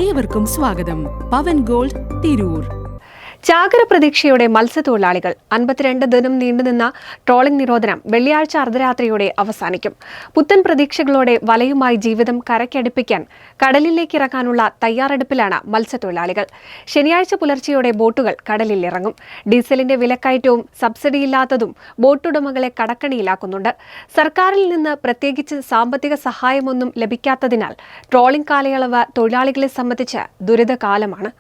ഏവർക്കും സ്വാഗതം. പവൻ ഗോൾഡ്, തിരൂർ. ചാകര പ്രതീക്ഷയോടെ മത്സ്യത്തൊഴിലാളികൾ 52 ദിനം നീണ്ടുനിന്ന ട്രോളിംഗ് നിരോധനം വെള്ളിയാഴ്ച അർദ്ധരാത്രിയോടെ അവസാനിക്കും. പുത്തൻ പ്രതീക്ഷകളോടെ വലയുമായി ജീവിതം കരയ്ക്കടുപ്പിക്കാൻ കടലിലേക്ക് ഇറങ്ങാനുള്ള തയ്യാറെടുപ്പിലാണ് മത്സ്യത്തൊഴിലാളികൾ. ശനിയാഴ്ച പുലർച്ചെയോടെ ബോട്ടുകൾ കടലിൽ ഇറങ്ങും. ഡീസലിന്റെ വിലക്കയറ്റവും സബ്സിഡിയില്ലാത്തതും ബോട്ടുടമകളെ കടക്കണിയിലാക്കുന്നുണ്ട്. സർക്കാരിൽ നിന്ന് പ്രത്യേകിച്ച് സാമ്പത്തിക സഹായമൊന്നും ലഭിക്കാത്തതിനാൽ ട്രോളിംഗ് കാലയളവ് തൊഴിലാളികളെ സംബന്ധിച്ച് ദുരിതകാലമാണ്.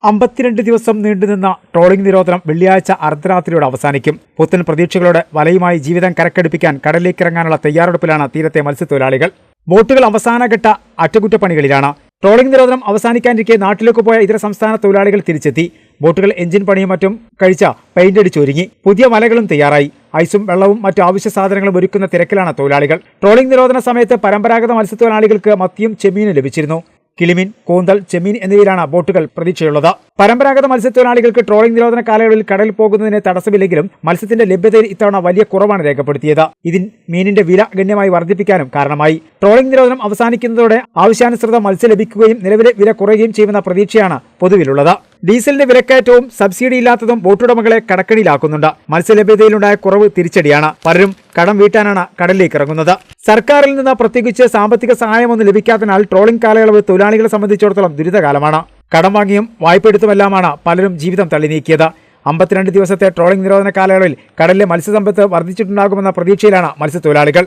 52 ദിവസം നീണ്ടുനിന്ന ട്രോളിംഗ് നിരോധനം വെള്ളിയാഴ്ച അർദ്ധരാത്രിയോടെ അവസാനിക്കും. പുത്തൻ പ്രതീക്ഷകളോടെ വലയുമായി ജീവിതം കരക്കടുപ്പിക്കാൻ കടലിലേക്കിറങ്ങാനുള്ള തയ്യാറെടുപ്പിലാണ് തീരത്തെ മത്സ്യത്തൊഴിലാളികൾ. ബോട്ടുകൾ അവസാനഘട്ട അറ്റകുറ്റപ്പണികളിലാണ്. ട്രോളിംഗ് നിരോധനം അവസാനിക്കാനിരിക്കെ നാട്ടിലേക്ക് പോയ ഇതര സംസ്ഥാന തൊഴിലാളികൾ തിരിച്ചെത്തി. ബോട്ടുകൾ എഞ്ചിൻ പണിയും മറ്റും കഴിച്ച പെയിന്റ് അടിച്ചൊരുങ്ങി. പുതിയ വലകളും തയ്യാറായി. ഐസും വെള്ളവും മറ്റു ആവശ്യ സാധനങ്ങളും ഒരുക്കുന്ന തിരക്കിലാണ് തൊഴിലാളികൾ. ട്രോളിംഗ് നിരോധന സമയത്ത് പരമ്പരാഗത മത്സ്യത്തൊഴിലാളികൾക്ക് മത്തിയും ചെമ്മീനും ലഭിച്ചിരുന്നു. കിളിമീൻ, കൂന്തൽ, ചെമ്മീൻ എന്നിവയിലാണ് ബോട്ടുകൾ പ്രതീക്ഷയുള്ളത്. പരമ്പരാഗത മത്സ്യത്തൊഴിലാളികൾക്ക് ട്രോളിംഗ് നിരോധന കാലയളവിൽ കടലിൽ പോകുന്നതിന് തടസ്സമില്ലെങ്കിലും മത്സ്യത്തിന്റെ ലഭ്യതയിൽ ഇത്തവണ വലിയ കുറവാണ് രേഖപ്പെടുത്തിയത്. ഇതിൽ മീനിന്റെ വില ഗണ്യമായി വർദ്ധിപ്പിക്കാനും കാരണമായി. ട്രോളിംഗ് നിരോധനം അവസാനിക്കുന്നതോടെ ആവശ്യാനുസൃത മത്സ്യം ലഭിക്കുകയും നിലവിലെ വില കുറയുകയും ചെയ്യുമെന്ന പ്രതീക്ഷയാണ് പൊതുവിലുള്ളത്. ഡീസലിന്റെ വിലക്കയറ്റവും സബ്സിഡിയില്ലാത്തതും ബോട്ടുടമകളെ കടക്കണിയിലാക്കുന്നുണ്ട്. മത്സ്യലഭ്യതയിലുണ്ടായ കുറവ് തിരിച്ചടിയാണ്. പലരും കടം വീട്ടാനാണ് കടലിലേക്ക് ഇറങ്ങുന്നത്. സർക്കാരിൽ നിന്ന് പ്രത്യേകിച്ച് സാമ്പത്തിക സഹായമൊന്നും ലഭിക്കാത്തതിനാൽ ട്രോളിംഗ് കാലയളവ് തൊഴിലാളികളെ സംബന്ധിച്ചിടത്തോളം ദുരിതകാലമാണ്. കടം വാങ്ങിയും വായ്പയെടുത്തുമെല്ലാമാണ് പലരും ജീവിതം തള്ളി നീക്കിയത്. 52 ദിവസത്തെ ട്രോളിംഗ് നിരോധന കാലയളവിൽ കടലിലെ മത്സ്യസമ്പത്ത് വർദ്ധിച്ചിട്ടുണ്ടാകുമെന്ന പ്രതീക്ഷയിലാണ് മത്സ്യത്തൊഴിലാളികൾ.